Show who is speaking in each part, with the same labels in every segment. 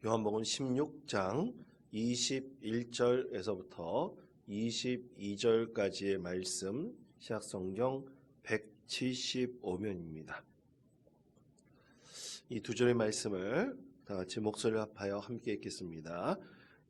Speaker 1: 요한복음 16장 21절에서부터 22절까지의 말씀, 시약성경 175면입니다. 이 두 절의 말씀을 다 같이 목소리를 합하여 함께 읽겠습니다.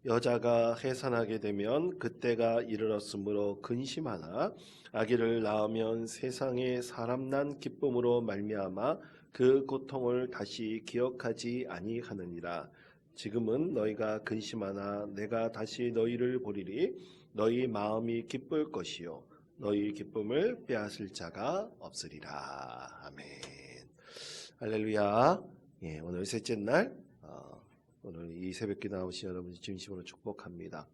Speaker 1: 여자가 해산하게 되면 그때가 이르렀으므로 근심하나 아기를 낳으면 세상에 사람 난 기쁨으로 말미암아 그 고통을 다시 기억하지 아니하느니라. 지금은 너희가 근심하나 내가 다시 너희를 보리니 너희 마음이 기쁠 것이요 너희 기쁨을 빼앗을 자가 없으리라. 아멘. 할렐루야. 오늘 셋째 날, 오늘 이 새벽에 나오신 여러분 진심으로 축복합니다.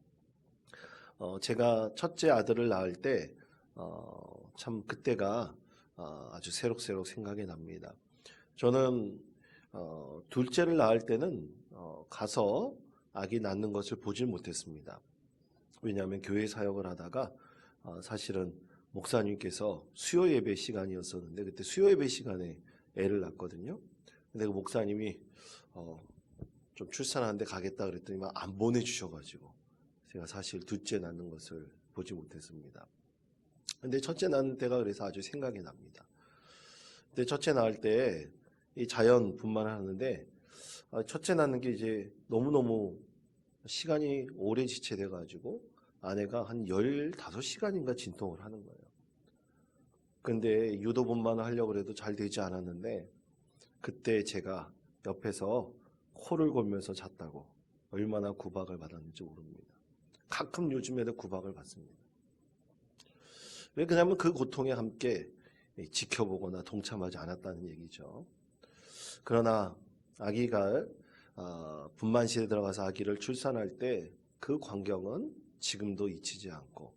Speaker 1: 제가 첫째 아들을 낳을 때 참 그때가 아주 새록새록 생각이 납니다. 저는 둘째를 낳을 때는 가서 아기 낳는 것을 보질 못했습니다. 왜냐하면 교회 사역을 하다가 사실은 목사님께서 수요 예배 시간이었었는데 그때 수요 예배 시간에 애를 낳았거든요. 근데 그 목사님이 좀 출산하는데 가겠다 그랬더니 안 보내주셔가지고 제가 사실 둘째 낳는 것을 보지 못했습니다. 근데 첫째 낳는 때가 그래서 아주 생각이 납니다. 근데 첫째 낳을 때 이 자연 분만을 하는데 첫째 낳는 게 이제 너무너무 시간이 오래 지체돼가지고 아내가 한 15시간인가 진통을 하는 거예요. 근데 유도 분만을 하려고 해도 잘 되지 않았는데 그때 제가 옆에서 코를 골면서 잤다고 얼마나 구박을 받았는지 모릅니다. 가끔 요즘에도 구박을 받습니다. 왜 그러냐면 그 고통에 함께 지켜보거나 동참하지 않았다는 얘기죠. 그러나 아기가 분만실에 들어가서 아기를 출산할 때 그 광경은 지금도 잊히지 않고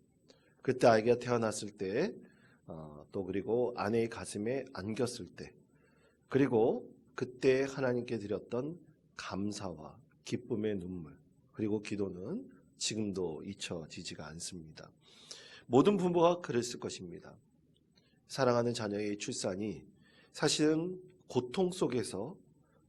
Speaker 1: 그때 아기가 태어났을 때 또 그리고 아내의 가슴에 안겼을 때 그리고 그때 하나님께 드렸던 감사와 기쁨의 눈물 그리고 기도는 지금도 잊혀지지가 않습니다. 모든 부모가 그랬을 것입니다. 사랑하는 자녀의 출산이 사실은 고통 속에서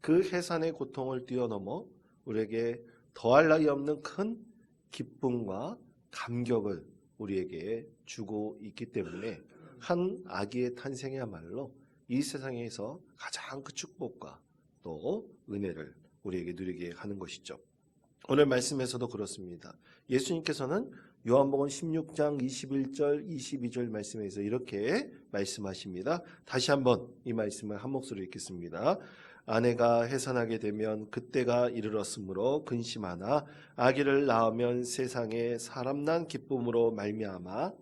Speaker 1: 그 해산의 고통을 뛰어넘어 우리에게 더할 나위 없는 큰 기쁨과 감격을 우리에게 주고 있기 때문에 한 아기의 탄생이야말로 이 세상에서 가장 큰 축복과 또 은혜를 우리에게 누리게 하는 것이죠. 오늘 말씀에서도 그렇습니다. 예수님께서는 요한복음 16장 21절 22절 말씀에서 이렇게 말씀하십니다. 다시 한번 이 말씀을 한 목소리로 읽겠습니다. 아내가 해산하게 되면 그때가 이르렀으므로 근심하나 아기를 낳으면 세상에 사람 난 기쁨으로 말미암아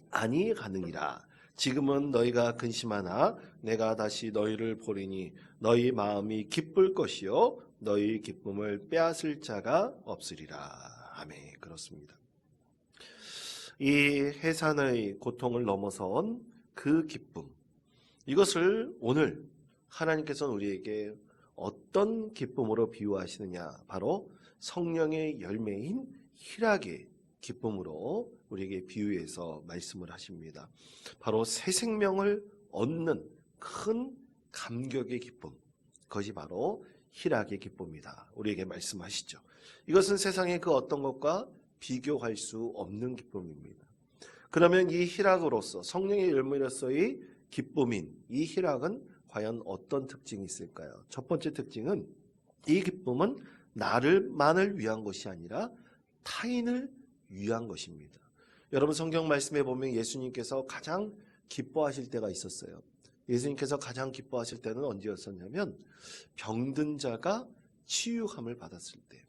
Speaker 1: 아니 가능이라. 지금은 너희가 근심하나 내가 다시 너희를 보리니 너희 마음이 기쁠 것이요 너희 기쁨을 빼앗을 자가 없으리라. 아멘. 그렇습니다. 이 해산의 고통을 넘어선 그 기쁨, 이것을 오늘 하나님께서는 우리에게 어떤 기쁨으로 비유하시느냐, 바로 성령의 열매인 희락의 기쁨으로 우리에게 비유해서 말씀을 하십니다. 바로 새 생명을 얻는 큰 감격의 기쁨, 그것이 바로 희락의 기쁨이다. 우리에게 말씀하시죠. 이것은 세상의 그 어떤 것과 비교할 수 없는 기쁨입니다. 그러면 이 희락으로서 성령의 열매로서의 기쁨인 이 희락은 과연 어떤 특징이 있을까요? 첫 번째 특징은 이 기쁨은 나를만을 위한 것이 아니라 타인을 위한 것입니다. 여러분 성경 말씀에 보면 예수님께서 가장 기뻐하실 때가 있었어요. 예수님께서 가장 기뻐하실 때는 언제였었냐면 병든 자가 치유함을 받았을 때.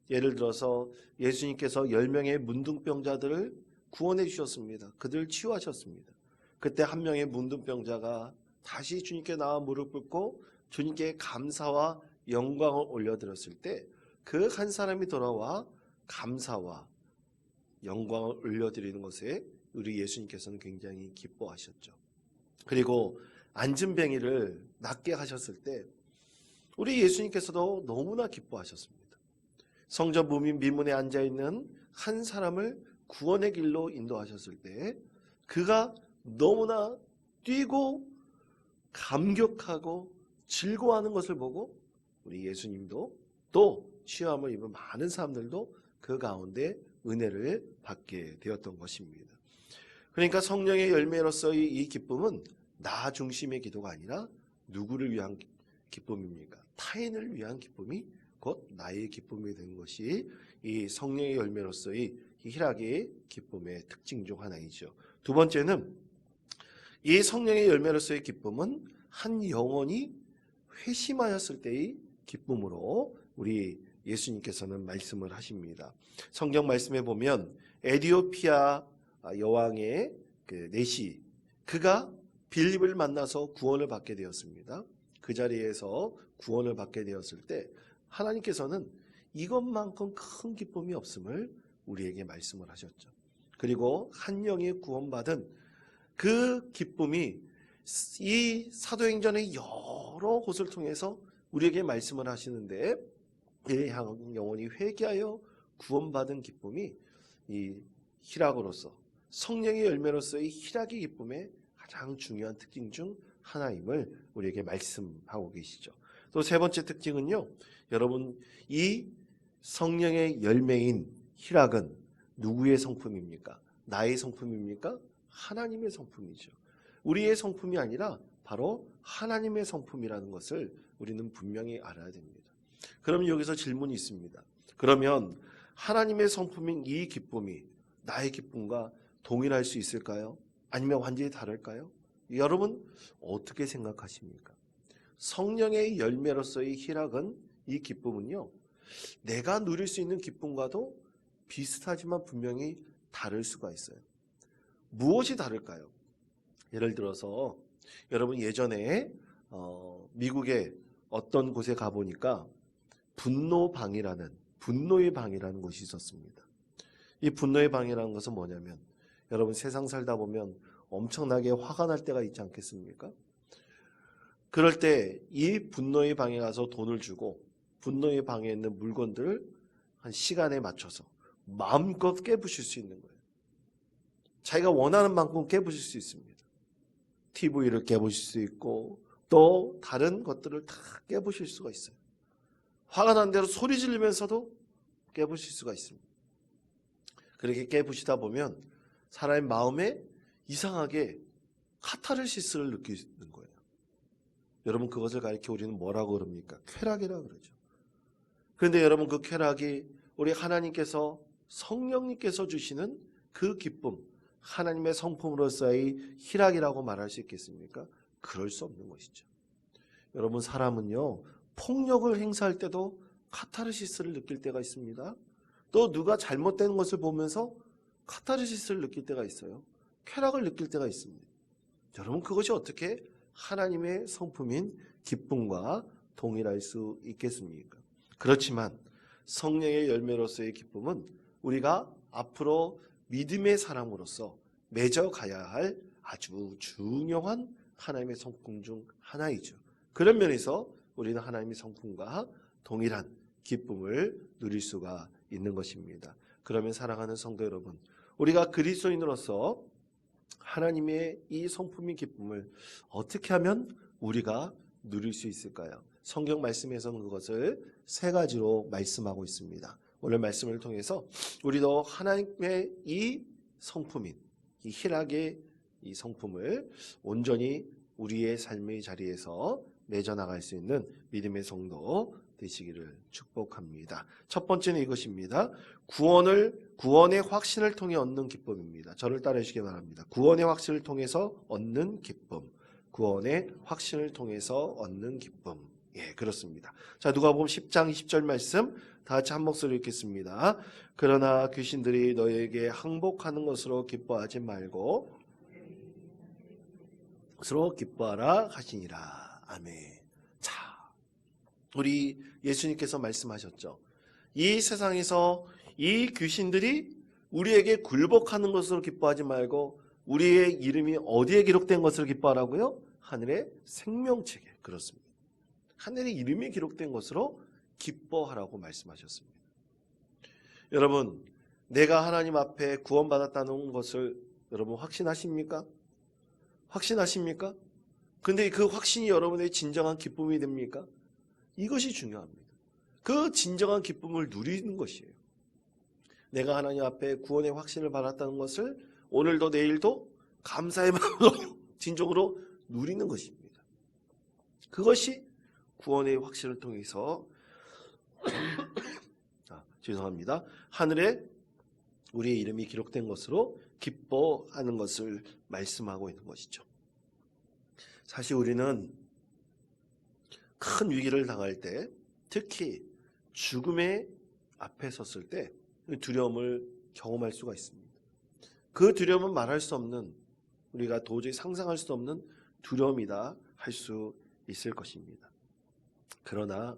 Speaker 1: 예를 들어서 예수님께서 10명의 문둥병자들을 구원해 주셨습니다. 그들을 치유하셨습니다. 그때 한 명의 문둥병자가 다시 주님께 나와 무릎 꿇고 주님께 감사와 영광을 올려드렸을 때 그 한 사람이 돌아와 감사와 영광을 올려드리는 것에 우리 예수님께서는 굉장히 기뻐하셨죠. 그리고 안진뱅이를 낫게 하셨을 때 우리 예수님께서도 너무나 기뻐하셨습니다. 성전 미문에 앉아있는 한 사람을 구원의 길로 인도하셨을 때 그가 너무나 뛰고 감격하고 즐거워하는 것을 보고 우리 예수님도 또 취함을 입은 많은 사람들도 그 가운데 은혜를 받게 되었던 것입니다. 그러니까 성령의 열매로서의 이 기쁨은 나 중심의 기도가 아니라 누구를 위한 기쁨입니까? 타인을 위한 기쁨이 곧 나의 기쁨이 된 것이 이 성령의 열매로서의 희락의 기쁨의 특징 중 하나이죠. 두 번째는 이 성령의 열매로서의 기쁨은 한 영혼이 회심하였을 때의 기쁨으로 우리 예수님께서는 말씀을 하십니다. 성경 말씀에 보면 에디오피아 여왕의 그 내시, 그가 빌립을 만나서 구원을 받게 되었습니다. 그 자리에서 구원을 받게 되었을 때 하나님께서는 이것만큼 큰 기쁨이 없음을 우리에게 말씀을 하셨죠. 그리고 한 영이 구원받은 그 기쁨이 이 사도행전의 여러 곳을 통해서 우리에게 말씀을 하시는데, 이 영혼이 회개하여 구원받은 기쁨이 이 희락으로서 성령의 열매로서의 희락의 기쁨의 가장 중요한 특징 중 하나임을 우리에게 말씀하고 계시죠. 또 세 번째 특징은요, 여러분, 이 성령의 열매인 희락은 누구의 성품입니까? 나의 성품입니까? 하나님의 성품이죠. 우리의 성품이 아니라 바로 하나님의 성품이라는 것을 우리는 분명히 알아야 됩니다. 그럼 여기서 질문이 있습니다. 그러면 하나님의 성품인 이 기쁨이 나의 기쁨과 동일할 수 있을까요? 아니면 완전히 다를까요? 여러분 어떻게 생각하십니까? 성령의 열매로서의 희락은, 이 기쁨은요, 내가 누릴 수 있는 기쁨과도 비슷하지만 분명히 다를 수가 있어요. 무엇이 다를까요? 예를 들어서 여러분 예전에 미국의 어떤 곳에 가보니까 분노의 방이라는 곳이 있었습니다. 이 분노의 방이라는 것은 뭐냐면, 여러분 세상 살다 보면 엄청나게 화가 날 때가 있지 않겠습니까? 그럴 때 이 분노의 방에 가서 돈을 주고 분노의 방에 있는 물건들을 한 시간에 맞춰서 마음껏 깨부실 수 있는 거예요. 자기가 원하는 만큼 깨부실 수 있습니다. TV를 깨부실 수 있고 또 다른 것들을 다 깨부실 수가 있어요. 화가 난 대로 소리 지르면서도 깨부실 수가 있습니다. 그렇게 깨부시다 보면 사람의 마음에 이상하게 카타르시스를 느끼는 거예요. 여러분 그것을 가리켜 우리는 뭐라고 그럽니까? 쾌락이라고 그러죠. 그런데 여러분 그 쾌락이 우리 하나님께서, 성령님께서 주시는 그 기쁨, 하나님의 성품으로서의 희락이라고 말할 수 있겠습니까? 그럴 수 없는 것이죠. 여러분 사람은요, 폭력을 행사할 때도 카타르시스를 느낄 때가 있습니다. 또 누가 잘못된 것을 보면서 카타르시스를 느낄 때가 있어요. 쾌락을 느낄 때가 있습니다. 여러분 그것이 어떻게 하나님의 성품인 기쁨과 동일할 수 있겠습니까? 그렇지만 성령의 열매로서의 기쁨은 우리가 앞으로 믿음의 사람으로서 맺어가야 할 아주 중요한 하나님의 성품 중 하나이죠. 그런 면에서 우리는 하나님의 성품과 동일한 기쁨을 누릴 수가 있는 것입니다. 그러면 사랑하는 성도 여러분, 우리가 그리스도인으로서 하나님의 이 성품의 기쁨을 어떻게 하면 우리가 누릴 수 있을까요? 성경 말씀에서는 그것을 세 가지로 말씀하고 있습니다. 오늘 말씀을 통해서 우리도 하나님의 이 성품인 이 희락의 이 성품을 온전히 우리의 삶의 자리에서 맺어나갈 수 있는 믿음의 성도 되시기를 축복합니다. 첫 번째는 이것입니다. 구원의 확신을 통해 얻는 기쁨입니다. 저를 따르시기 바랍니다. 구원의 확신을 통해서 얻는 기쁨. 구원의 확신을 통해서 얻는 기쁨. 예, 그렇습니다. 자, 누가복음 10장 20절 말씀 다 같이 한 목소리로 읽겠습니다. 그러나 귀신들이 너에게 항복하는 것으로 기뻐하지 말고 스스로 기뻐하라 하시니라. 아멘. 자, 우리 예수님께서 말씀하셨죠. 이 세상에서 이 귀신들이 우리에게 굴복하는 것으로 기뻐하지 말고 우리의 이름이 어디에 기록된 것으로 기뻐하라고요? 하늘의 생명책에. 그렇습니다. 하늘의 이름이 기록된 것으로 기뻐하라고 말씀하셨습니다. 여러분, 내가 하나님 앞에 구원받았다는 것을 여러분 확신하십니까? 확신하십니까? 근데 그 확신이 여러분의 진정한 기쁨이 됩니까? 이것이 중요합니다. 그 진정한 기쁨을 누리는 것이에요. 내가 하나님 앞에 구원의 확신을 받았다는 것을 오늘도 내일도 감사의 마음으로 진정으로 누리는 것입니다. 그것이 구원의 확신을 통해서 죄송합니다. 하늘에 우리의 이름이 기록된 것으로 기뻐하는 것을 말씀하고 있는 것이죠. 사실 우리는 큰 위기를 당할 때, 특히 죽음의 앞에 섰을 때 두려움을 경험할 수가 있습니다. 그 두려움은 말할 수 없는, 우리가 도저히 상상할 수 없는 두려움이다 할 수 있을 것입니다. 그러나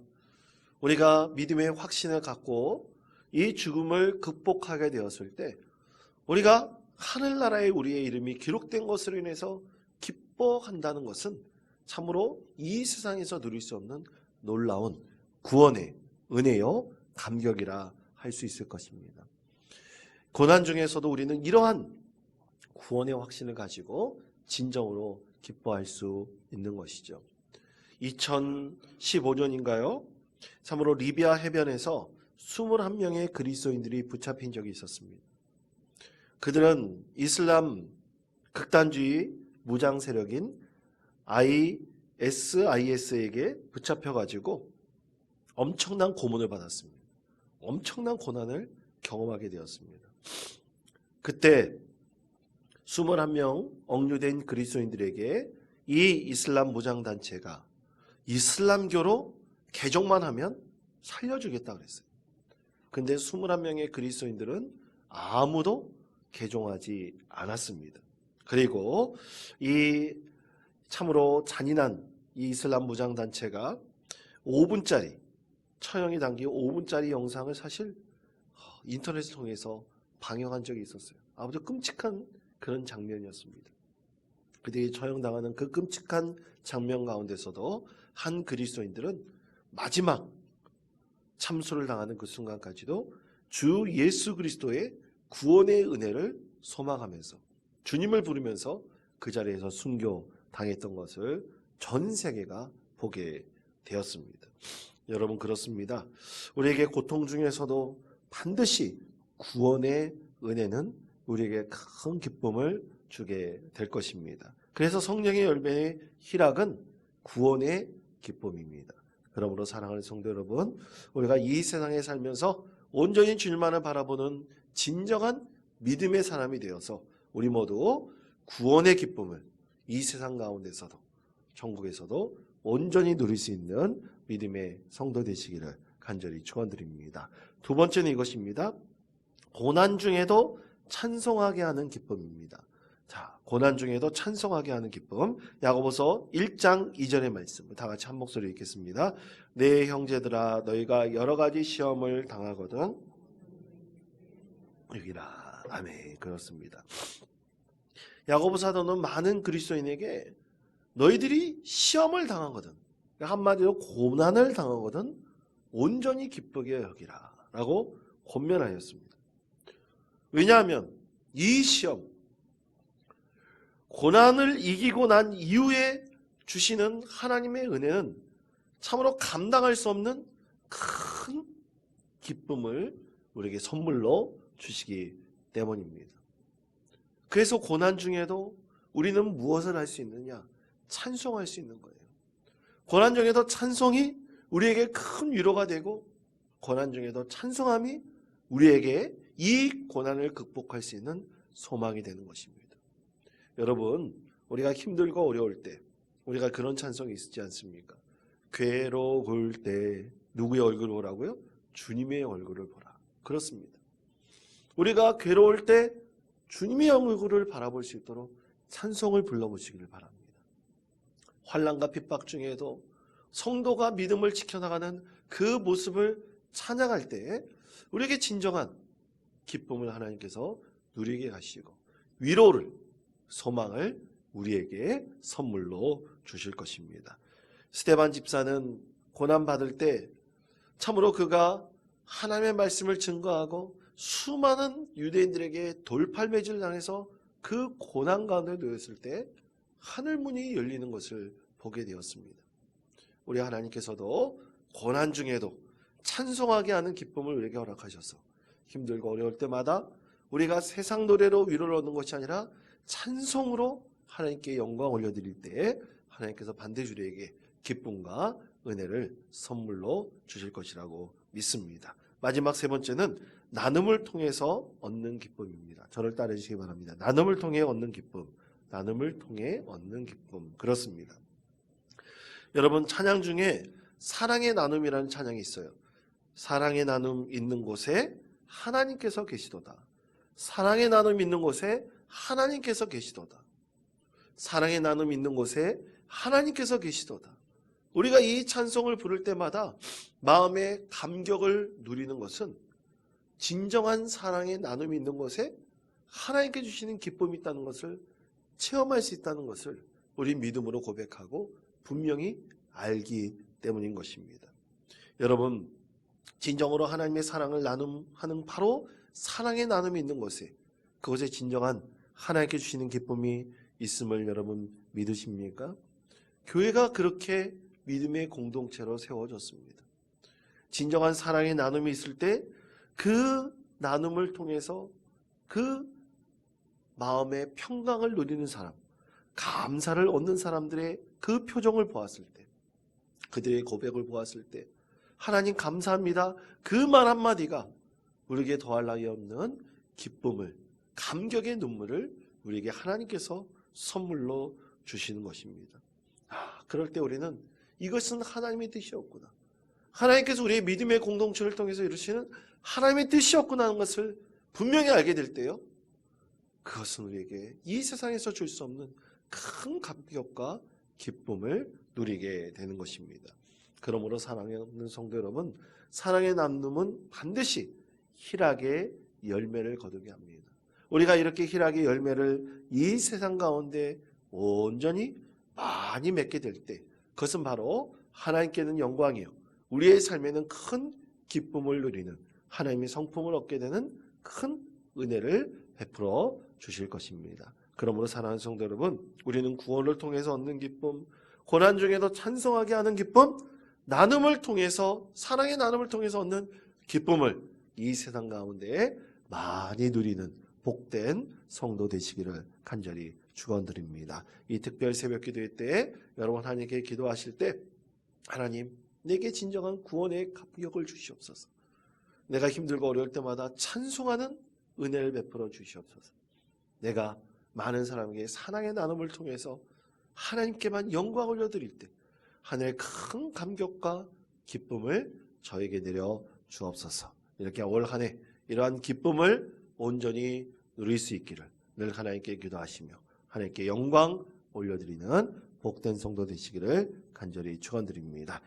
Speaker 1: 우리가 믿음의 확신을 갖고 이 죽음을 극복하게 되었을 때, 우리가 하늘나라에 우리의 이름이 기록된 것으로 인해서 기뻐한다는 것은 참으로 이 세상에서 누릴 수 없는 놀라운 구원의 은혜요 감격이라 할 수 있을 것입니다. 고난 중에서도 우리는 이러한 구원의 확신을 가지고 진정으로 기뻐할 수 있는 것이죠. 2015년인가요? 참으로 리비아 해변에서 21명의 그리스도인들이 붙잡힌 적이 있었습니다. 그들은 이슬람 극단주의 무장 세력인 ISIS에게 붙잡혀가지고 엄청난 고문을 받았습니다. 엄청난 고난을 경험하게 되었습니다. 그때 21명 억류된 그리스도인들에게 이 이슬람 무장단체가 이슬람교로 개종만 하면 살려주겠다 그랬어요. 근데 21명의 그리스도인들은 아무도 개종하지 않았습니다. 그리고 이 참으로 잔인한 이 이슬람 무장단체가 5분짜리, 처형이 담긴 5분짜리 영상을 사실 인터넷을 통해서 방영한 적이 있었어요. 아무도 끔찍한 그런 장면이었습니다. 그들이 처형당하는 그 끔찍한 장면 가운데서도 한 그리스도인들은 마지막 참수를 당하는 그 순간까지도 주 예수 그리스도의 구원의 은혜를 소망하면서 주님을 부르면서 그 자리에서 순교당했던 것을 전 세계가 보게 되었습니다. 여러분, 그렇습니다. 우리에게 고통 중에서도 반드시 구원의 은혜는 우리에게 큰 기쁨을 주게 될 것입니다. 그래서 성령의 열매의 희락은 구원의 기쁨입니다. 그러므로 사랑하는 성도 여러분, 우리가 이 세상에 살면서 온전히 주님만을 바라보는 진정한 믿음의 사람이 되어서 우리 모두 구원의 기쁨을 이 세상 가운데서도 천국에서도 온전히 누릴 수 있는 믿음의 성도 되시기를 간절히 축원드립니다. 두 번째는 이것입니다. 고난 중에도 찬송하게 하는 기쁨입니다. 자, 고난 중에도 찬송하게 하는 기쁨. 야고보서 1장 2절의 말씀 다 같이 한 목소리 읽겠습니다. 내 형제들아, 너희가 여러 가지 시험을 당하거든 여기라. 아멘. 그렇습니다. 야고보 사도는 많은 그리스도인에게 너희들이 시험을 당하거든, 한마디로 고난을 당하거든 온전히 기쁘게 여기라 라고 권면하였습니다. 왜냐하면 이 시험, 고난을 이기고 난 이후에 주시는 하나님의 은혜는 참으로 감당할 수 없는 큰 기쁨을 우리에게 선물로 주시기 때문입니다. 그래서 고난 중에도 우리는 무엇을 할 수 있느냐? 찬송할 수 있는 거예요. 고난 중에도 찬송이 우리에게 큰 위로가 되고, 고난 중에도 찬송함이 우리에게 이 고난을 극복할 수 있는 소망이 되는 것입니다. 여러분, 우리가 힘들고 어려울 때 우리가 그런 찬송이 있지 않습니까? 괴로울 때 누구의 얼굴을 보라고요? 주님의 얼굴을 보라. 그렇습니다. 우리가 괴로울 때 주님의 얼굴을 바라볼 수 있도록 찬송을 불러보시기를 바랍니다. 환난과 핍박 중에도 성도가 믿음을 지켜나가는 그 모습을 찬양할 때 우리에게 진정한 기쁨을 하나님께서 누리게 하시고 위로를, 소망을 우리에게 선물로 주실 것입니다. 스데반 집사는 고난받을 때 참으로 그가 하나님의 말씀을 증거하고 수많은 유대인들에게 돌팔매질을 당해서 그 고난 가운데 놓였을 때 하늘문이 열리는 것을 보게 되었습니다. 우리 하나님께서도 고난 중에도 찬송하게 하는 기쁨을 우리에게 허락하셔서 힘들고 어려울 때마다 우리가 세상 노래로 위로를 얻는 것이 아니라 찬송으로 하나님께 영광 올려드릴 때에 하나님께서 반드시 우리에게 기쁨과 은혜를 선물로 주실 것이라고 믿습니다. 마지막 세 번째는 나눔을 통해서 얻는 기쁨입니다. 저를 따르 주시기 바랍니다. 나눔을 통해 얻는 기쁨, 나눔을 통해 얻는 기쁨. 그렇습니다. 여러분, 찬양 중에 사랑의 나눔이라는 찬양이 있어요. 사랑의 나눔 있는 곳에 하나님께서 계시도다. 사랑의 나눔 있는 곳에 하나님께서 계시도다. 사랑의 나눔 있는 곳에 하나님께서 계시도다. 우리가 이 찬송을 부를 때마다 마음의 감격을 누리는 것은 진정한 사랑의 나눔이 있는 곳에 하나님께 주시는 기쁨이 있다는 것을 체험할 수 있다는 것을 우리 믿음으로 고백하고 분명히 알기 때문인 것입니다. 여러분, 진정으로 하나님의 사랑을 나눔하는 바로 사랑의 나눔이 있는 곳에, 그곳에 진정한 하나님께 주시는 기쁨이 있음을 여러분 믿으십니까? 교회가 그렇게 믿음의 공동체로 세워졌습니다. 진정한 사랑의 나눔이 있을 때 그 나눔을 통해서 그 마음의 평강을 누리는 사람, 감사를 얻는 사람들의 그 표정을 보았을 때, 그들의 고백을 보았을 때 하나님 감사합니다, 그 말 한마디가 우리에게 더할 나위 없는 기쁨을, 감격의 눈물을 우리에게 하나님께서 선물로 주시는 것입니다. 그럴 때 우리는 이것은 하나님의 뜻이었구나, 하나님께서 우리의 믿음의 공동체를 통해서 이루시는 하나님의 뜻이었구나 하는 것을 분명히 알게 될 때요, 그것은 우리에게 이 세상에서 줄 수 없는 큰 감격과 기쁨을 누리게 되는 것입니다. 그러므로 사랑하는 성도 여러분, 사랑의 나눔은 반드시 희락의 열매를 거두게 합니다. 우리가 이렇게 희락의 열매를 이 세상 가운데 온전히 많이 맺게 될 때, 그것은 바로 하나님께는 영광이요, 우리의 삶에는 큰 기쁨을 누리는 하나님의 성품을 얻게 되는 큰 은혜를 베풀어 주실 것입니다. 그러므로 사랑하는 성도 여러분, 우리는 구원을 통해서 얻는 기쁨, 고난 중에도 찬송하게 하는 기쁨, 나눔을 통해서, 사랑의 나눔을 통해서 얻는 기쁨을 이 세상 가운데 많이 누리는 복된 성도 되시기를 간절히 축원드립니다. 이 특별 새벽 기도회 때 여러분 하나님께 기도하실 때, 하나님, 내게 진정한 구원의 감격을 주시옵소서. 내가 힘들고 어려울 때마다 찬송하는 은혜를 베풀어 주시옵소서. 내가 많은 사람에게 사랑의 나눔을 통해서 하나님께만 영광 올려드릴 때 하늘의 큰 감격과 기쁨을 저에게 내려 주옵소서. 이렇게 올 한 해 이러한 기쁨을 온전히 누릴 수 있기를 늘 하나님께 기도하시며 하나님께 영광 올려드리는 복된 성도 되시기를 간절히 축원드립니다.